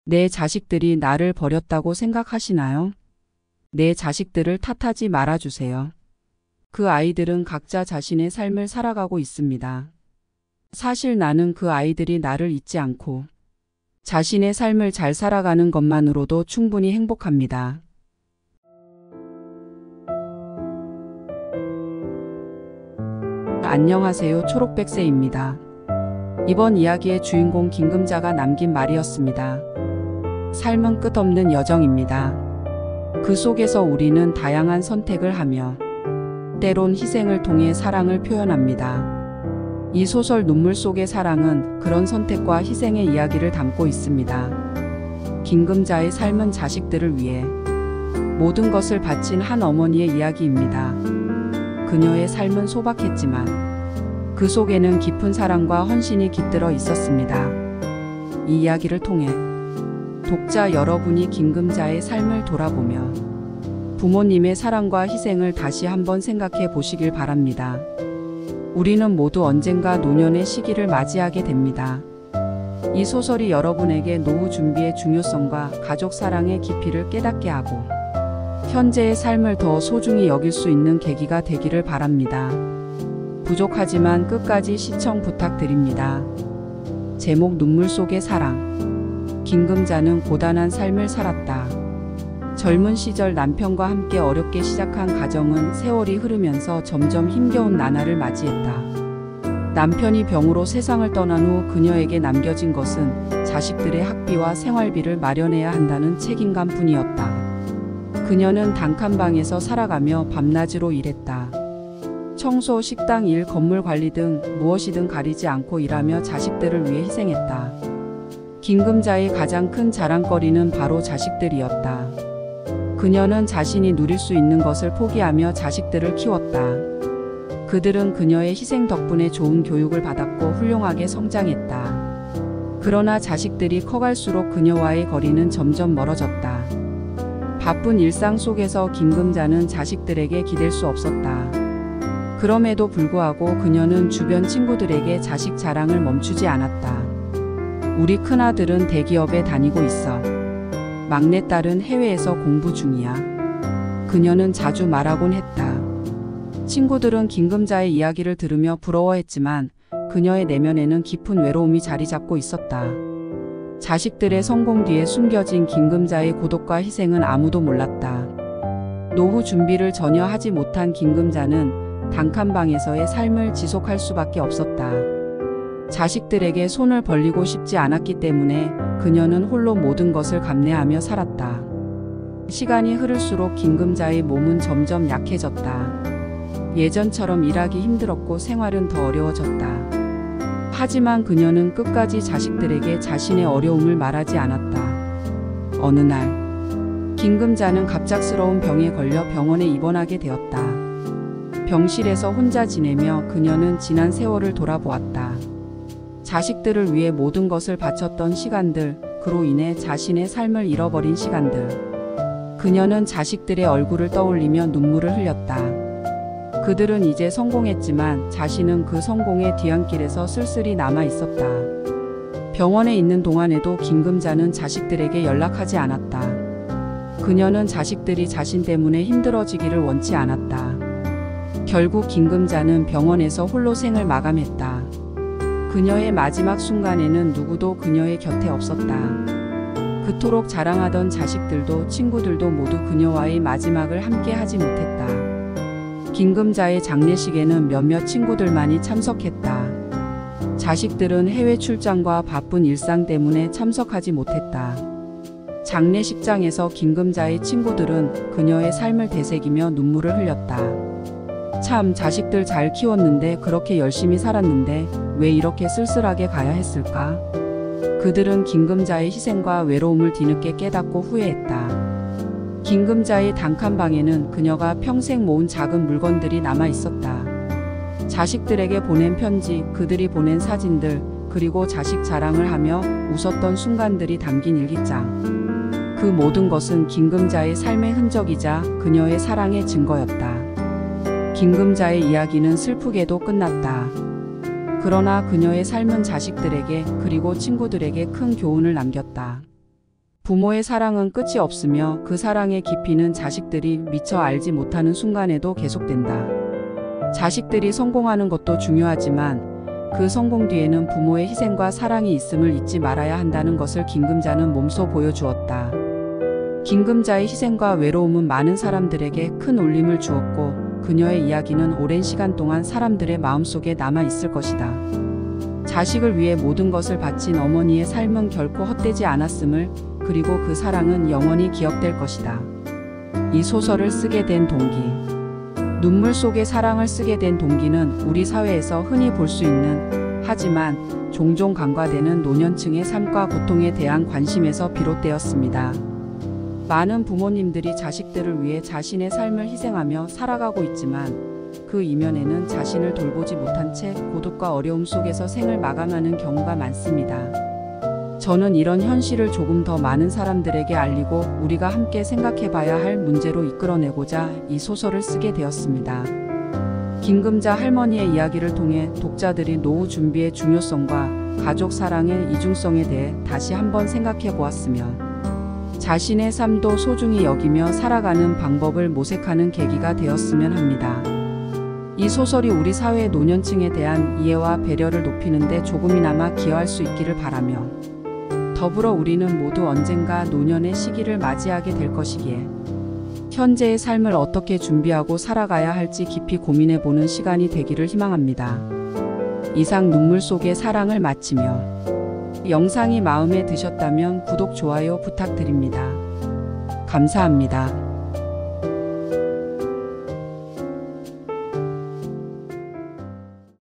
내 자식들이 나를 버렸다고 생각하시나요? 내 자식들을 탓하지 말아주세요. 그 아이들은 각자 자신의 삶을 살아가고 있습니다. 사실 나는 그 아이들이 나를 잊지 않고 자신의 삶을 잘 살아가는 것만으로도 충분히 행복합니다. 안녕하세요. 초록백세입니다. 이번 이야기의 주인공 김금자가 남긴 말이었습니다. 삶은 끝없는 여정입니다. 그 속에서 우리는 다양한 선택을 하며 때론 희생을 통해 사랑을 표현합니다. 이 소설 눈물 속의 사랑은 그런 선택과 희생의 이야기를 담고 있습니다. 김금자의 삶은 자식들을 위해 모든 것을 바친 한 어머니의 이야기입니다. 그녀의 삶은 소박했지만 그 속에는 깊은 사랑과 헌신이 깃들어 있었습니다. 이 이야기를 통해 독자 여러분이 김금자의 삶을 돌아보며 부모님의 사랑과 희생을 다시 한번 생각해 보시길 바랍니다. 우리는 모두 언젠가 노년의 시기를 맞이하게 됩니다. 이 소설이 여러분에게 노후 준비의 중요성과 가족 사랑의 깊이를 깨닫게 하고 현재의 삶을 더 소중히 여길 수 있는 계기가 되기를 바랍니다. 부족하지만 끝까지 시청 부탁드립니다. 제목 눈물 속의 사랑. 김금자는 고단한 삶을 살았다. 젊은 시절 남편과 함께 어렵게 시작한 가정은 세월이 흐르면서 점점 힘겨운 나날을 맞이했다. 남편이 병으로 세상을 떠난 후 그녀에게 남겨진 것은 자식들의 학비와 생활비를 마련해야 한다는 책임감뿐이었다. 그녀는 단칸방에서 살아가며 밤낮으로 일했다. 청소, 식당 일, 건물 관리 등 무엇이든 가리지 않고 일하며 자식들을 위해 희생했다. 김금자의 가장 큰 자랑거리는 바로 자식들이었다. 그녀는 자신이 누릴 수 있는 것을 포기하며 자식들을 키웠다. 그들은 그녀의 희생 덕분에 좋은 교육을 받았고 훌륭하게 성장했다. 그러나 자식들이 커갈수록 그녀와의 거리는 점점 멀어졌다. 바쁜 일상 속에서 김금자는 자식들에게 기댈 수 없었다. 그럼에도 불구하고 그녀는 주변 친구들에게 자식 자랑을 멈추지 않았다. 우리 큰아들은 대기업에 다니고 있어. 막내딸은 해외에서 공부 중이야. 그녀는 자주 말하곤 했다. 친구들은 김금자의 이야기를 들으며 부러워했지만 그녀의 내면에는 깊은 외로움이 자리 잡고 있었다. 자식들의 성공 뒤에 숨겨진 김금자의 고독과 희생은 아무도 몰랐다. 노후 준비를 전혀 하지 못한 김금자는 단칸방에서의 삶을 지속할 수밖에 없었다. 자식들에게 손을 벌리고 싶지 않았기 때문에 그녀는 홀로 모든 것을 감내하며 살았다. 시간이 흐를수록 김금자의 몸은 점점 약해졌다. 예전처럼 일하기 힘들었고 생활은 더 어려워졌다. 하지만 그녀는 끝까지 자식들에게 자신의 어려움을 말하지 않았다. 어느 날 김금자는 갑작스러운 병에 걸려 병원에 입원하게 되었다. 병실에서 혼자 지내며 그녀는 지난 세월을 돌아보았다. 자식들을 위해 모든 것을 바쳤던 시간들, 그로 인해 자신의 삶을 잃어버린 시간들. 그녀는 자식들의 얼굴을 떠올리며 눈물을 흘렸다. 그들은 이제 성공했지만 자신은 그 성공의 뒤안길에서 쓸쓸히 남아 있었다. 병원에 있는 동안에도 김금자는 자식들에게 연락하지 않았다. 그녀는 자식들이 자신 때문에 힘들어지기를 원치 않았다. 결국 김금자는 병원에서 홀로 생을 마감했다. 그녀의 마지막 순간에는 누구도 그녀의 곁에 없었다. 그토록 자랑하던 자식들도 친구들도 모두 그녀와의 마지막을 함께 하지 못했다. 김금자의 장례식에는 몇몇 친구들만이 참석했다. 자식들은 해외 출장과 바쁜 일상 때문에 참석하지 못했다. 장례식장에서 김금자의 친구들은 그녀의 삶을 되새기며 눈물을 흘렸다. 참, 자식들 잘 키웠는데, 그렇게 열심히 살았는데 왜 이렇게 쓸쓸하게 가야 했을까? 그들은 김금자의 희생과 외로움을 뒤늦게 깨닫고 후회했다. 김금자의 단칸방에는 그녀가 평생 모은 작은 물건들이 남아 있었다. 자식들에게 보낸 편지, 그들이 보낸 사진들, 그리고 자식 자랑을 하며 웃었던 순간들이 담긴 일기장. 그 모든 것은 김금자의 삶의 흔적이자 그녀의 사랑의 증거였다. 김금자의 이야기는 슬프게도 끝났다. 그러나 그녀의 삶은 자식들에게 그리고 친구들에게 큰 교훈을 남겼다. 부모의 사랑은 끝이 없으며 그 사랑의 깊이는 자식들이 미처 알지 못하는 순간에도 계속된다. 자식들이 성공하는 것도 중요하지만 그 성공 뒤에는 부모의 희생과 사랑이 있음을 잊지 말아야 한다는 것을 김금자는 몸소 보여주었다. 김금자의 희생과 외로움은 많은 사람들에게 큰 울림을 주었고 그녀의 이야기는 오랜 시간 동안 사람들의 마음속에 남아 있을 것이다. 자식을 위해 모든 것을 바친 어머니의 삶은 결코 헛되지 않았음을, 그리고 그 사랑은 영원히 기억될 것이다. 이 소설을 쓰게 된 동기. 눈물 속의 사랑을 쓰게 된 동기는 우리 사회에서 흔히 볼 수 있는, 하지만 종종 간과되는 노년층의 삶과 고통에 대한 관심에서 비롯되었습니다. 많은 부모님들이 자식들을 위해 자신의 삶을 희생하며 살아가고 있지만 그 이면에는 자신을 돌보지 못한 채 고독과 어려움 속에서 생을 마감하는 경우가 많습니다. 저는 이런 현실을 조금 더 많은 사람들에게 알리고 우리가 함께 생각해봐야 할 문제로 이끌어내고자 이 소설을 쓰게 되었습니다. 김금자 할머니의 이야기를 통해 독자들이 노후 준비의 중요성과 가족 사랑의 이중성에 대해 다시 한번 생각해 보았으며 자신의 삶도 소중히 여기며 살아가는 방법을 모색하는 계기가 되었으면 합니다. 이 소설이 우리 사회의 노년층에 대한 이해와 배려를 높이는 데 조금이나마 기여할 수 있기를 바라며 더불어 우리는 모두 언젠가 노년의 시기를 맞이하게 될 것이기에 현재의 삶을 어떻게 준비하고 살아가야 할지 깊이 고민해보는 시간이 되기를 희망합니다. 이상 눈물 속의 사랑을 마치며 영상이 마음에 드셨다면 구독, 좋아요 부탁드립니다. 감사합니다.